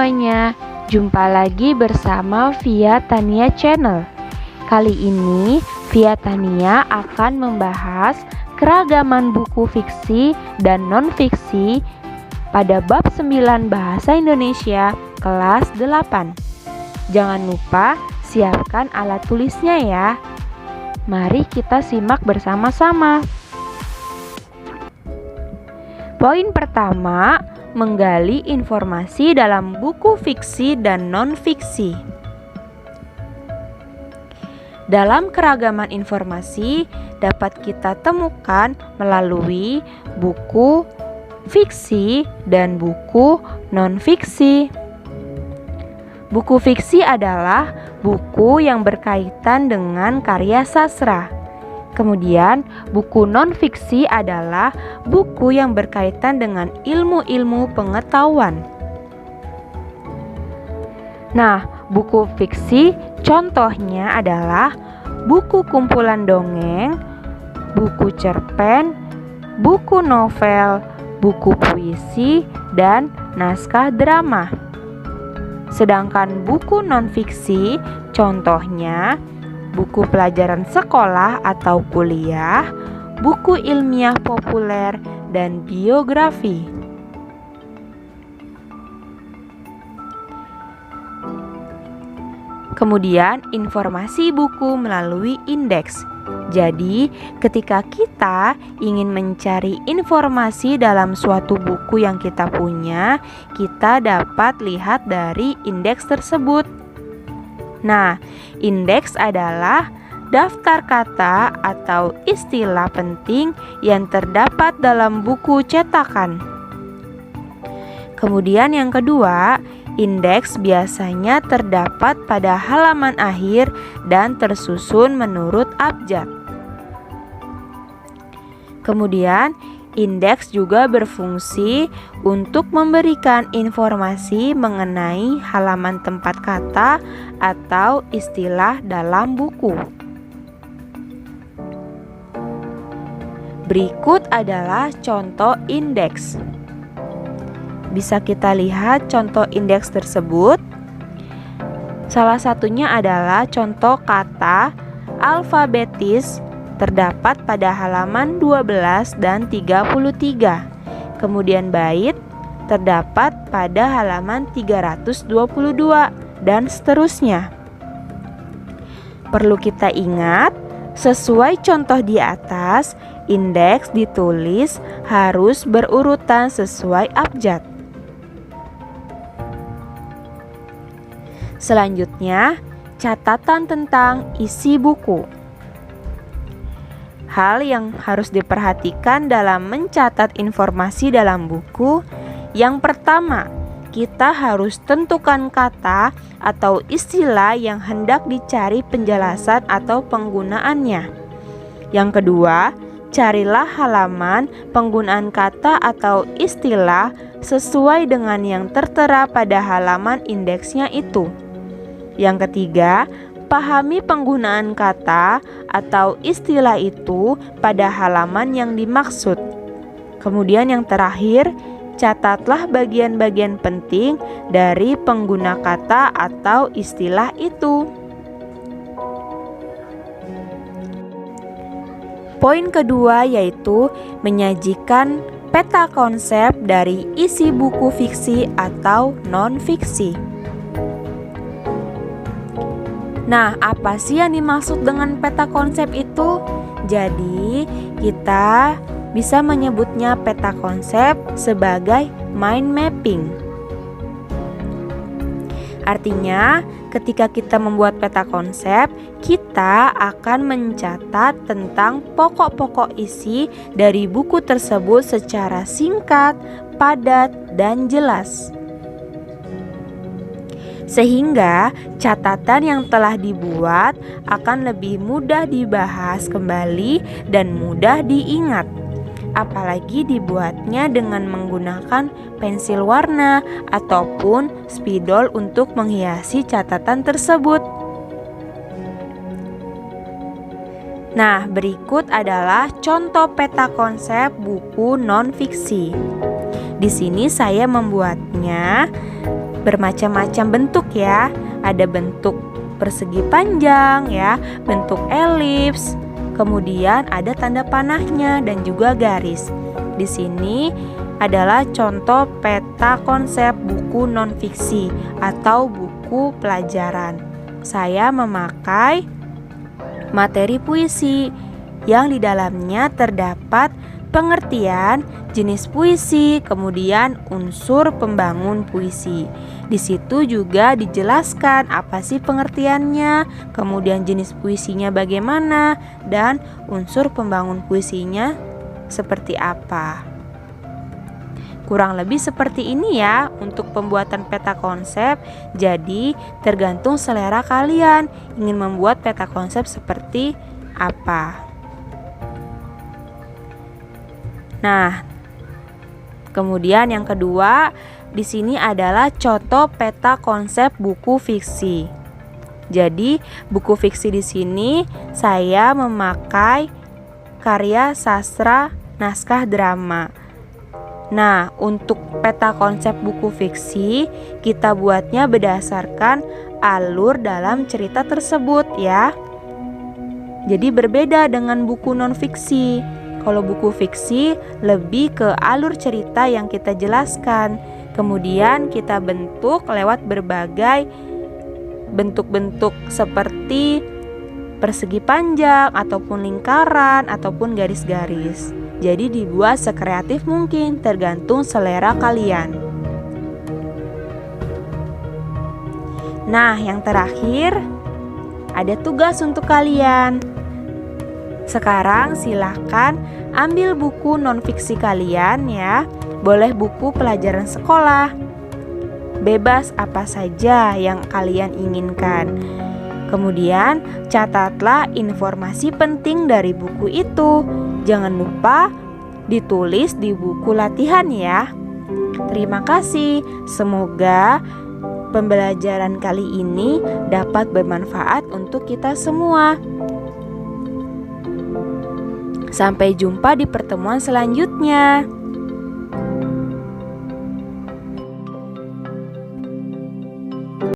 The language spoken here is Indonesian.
semuanya, jumpa lagi bersama Via Tania Channel. Kali ini Via Tania akan membahas keragaman buku fiksi dan non-fiksi pada bab 9 Bahasa Indonesia kelas 8. Jangan lupa siapkan alat tulisnya ya. Mari kita simak bersama-sama. Poin pertama, menggali informasi dalam buku fiksi dan non-fiksi. Dalam keragaman informasi dapat kita temukan melalui buku fiksi dan buku non-fiksi. Buku fiksi adalah buku yang berkaitan dengan karya sastra. Kemudian, buku non-fiksi adalah buku yang berkaitan dengan ilmu-ilmu pengetahuan. Nah, buku fiksi contohnya adalah buku kumpulan dongeng, buku cerpen, buku novel, buku puisi, dan naskah drama. Sedangkan buku non-fiksi contohnya buku pelajaran sekolah atau kuliah, buku ilmiah populer, dan biografi. Kemudian, informasi buku melalui indeks. Jadi, ketika kita ingin mencari informasi dalam suatu buku yang kita punya, kita dapat lihat dari indeks tersebut. Nah, indeks adalah daftar kata atau istilah penting yang terdapat dalam buku cetakan. Kemudian yang kedua, indeks biasanya terdapat pada halaman akhir dan tersusun menurut abjad. Kemudian, indeks juga berfungsi untuk memberikan informasi mengenai halaman tempat kata atau istilah dalam buku. Berikut adalah contoh indeks. Bisa kita lihat contoh indeks tersebut. Salah satunya adalah contoh kata alfabetis terdapat pada halaman 12 dan 33. Kemudian bait terdapat pada halaman 322 dan seterusnya. Perlu kita ingat, sesuai contoh di atas, indeks ditulis harus berurutan sesuai abjad. Selanjutnya, catatan tentang isi buku. Hal yang harus diperhatikan dalam mencatat informasi dalam buku, yang pertama, kita harus tentukan kata atau istilah yang hendak dicari penjelasan atau penggunaannya. Yang kedua, carilah halaman penggunaan kata atau istilah sesuai dengan yang tertera pada halaman indeksnya itu. Yang ketiga, pahami penggunaan kata atau istilah itu pada halaman yang dimaksud. Kemudian yang terakhir, catatlah bagian-bagian penting dari pengguna kata atau istilah itu. Poin kedua yaitu menyajikan peta konsep dari isi buku fiksi atau non-fiksi. Nah, apa sih yang dimaksud dengan peta konsep itu? Jadi, kita bisa menyebutnya peta konsep sebagai mind mapping. Artinya, ketika kita membuat peta konsep, kita akan mencatat tentang pokok-pokok isi dari buku tersebut secara singkat, padat, dan jelas. Sehingga catatan yang telah dibuat akan lebih mudah dibahas kembali dan mudah diingat. Apalagi dibuatnya dengan menggunakan pensil warna ataupun spidol untuk menghiasi catatan tersebut. Nah, berikut adalah contoh peta konsep buku non-fiksi. Di sini saya membuatnya bermacam-macam bentuk ya. Ada bentuk persegi panjang ya, bentuk elips, kemudian ada tanda panahnya dan juga garis. Di sini adalah contoh peta konsep buku non-fiksi atau buku pelajaran. Saya memakai materi puisi yang di dalamnya terdapat pengertian, jenis puisi, kemudian unsur pembangun puisi. Di situ juga dijelaskan apa sih pengertiannya, kemudian jenis puisinya bagaimana, dan unsur pembangun puisinya seperti apa. Kurang lebih seperti ini ya untuk pembuatan peta konsep. Jadi tergantung selera kalian ingin membuat peta konsep seperti apa. Nah, kemudian yang kedua, di sini adalah contoh peta konsep buku fiksi. Jadi, buku fiksi di sini saya memakai karya sastra naskah drama. Nah, untuk peta konsep buku fiksi, kita buatnya berdasarkan alur dalam cerita tersebut ya. Jadi berbeda dengan buku non-fiksi. Kalau buku fiksi lebih ke alur cerita yang kita jelaskan. Kemudian kita bentuk lewat berbagai bentuk-bentuk seperti persegi panjang ataupun lingkaran ataupun garis-garis. Jadi dibuat sekreatif mungkin, tergantung selera kalian. Nah, yang terakhir ada tugas untuk kalian. Sekarang silahkan ambil buku non-fiksi kalian ya. Boleh buku pelajaran sekolah. Bebas apa saja yang kalian inginkan. Kemudian catatlah informasi penting dari buku itu. Jangan lupa ditulis di buku latihan ya. Terima kasih. Semoga pembelajaran kali ini dapat bermanfaat untuk kita semua. Sampai jumpa di pertemuan selanjutnya.